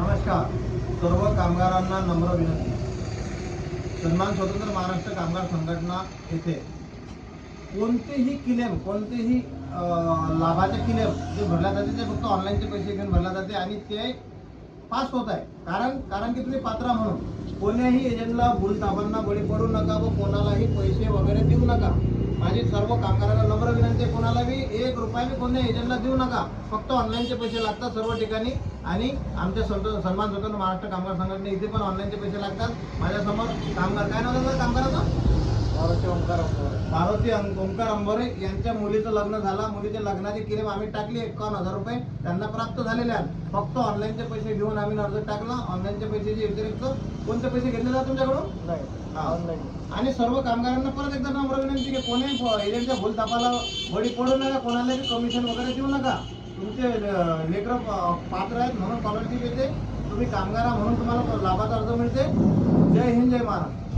नमस्कार. सर्व कामगारांना नम्र विनंती. सन्मान स्वतंत्र महाराष्ट्र कामगार संघटना येथे कोणतेही क्लेम, कोणतेही लाभाचे क्लेम जे भरल्या जाते ते फक्त ऑनलाईनचे पैसे घेऊन भरल्या जाते आणि ते पास होत आहे. कारण की तुम्ही पात्र म्हणून कोण्याही एजंटला भूलथापांना बळी पडू नका व कोणालाही पैसे वगैरे देऊ नका. माझी सर्व कामगारांना नम्र विनंती, कोणालाही 1 रुपया मी कोणत्या एजंटला देऊ नका. फक्त ऑनलाईनचे पैसे लागतात सर्व ठिकाणी आणि आमच्या सन्मान स्वतंत्र महाराष्ट्र कामगार संघटने इथे पण ऑनलाईनचे पैसे लागतात. माझ्यासमोर कामगार, काय नाव आहे कामगाराचं? मारुती ओंकार अंबोरे यांच्या मुलीचं लग्न झालं. मुलीच्या लग्नाची क्लेम आम्ही टाकली 51,000 रुपये त्यांना प्राप्त झालेले आहेत. फक्त ऑनलाईनचे पैसे घेऊन आम्ही अर्ज टाकला. ऑनलाईनचे पैशाचे व्यतिरिक्त कोणते पैसे घेतले जातात तुमच्याकडून? आणि सर्व कामगारांना परत एकदा नम्र विनंती की कोणी एजंटच्या भूलथापाला बळी पडू नका, कोणालाही कमिशन वगैरे देऊ नका. तुमचे लेकरं पात्र आहेत म्हणून स्कॉलरशिप येते, तुम्ही कामगार म्हणून तुम्हाला लाभाचा अर्ज मिळते. जय हिंद, जय महाराष्ट्र.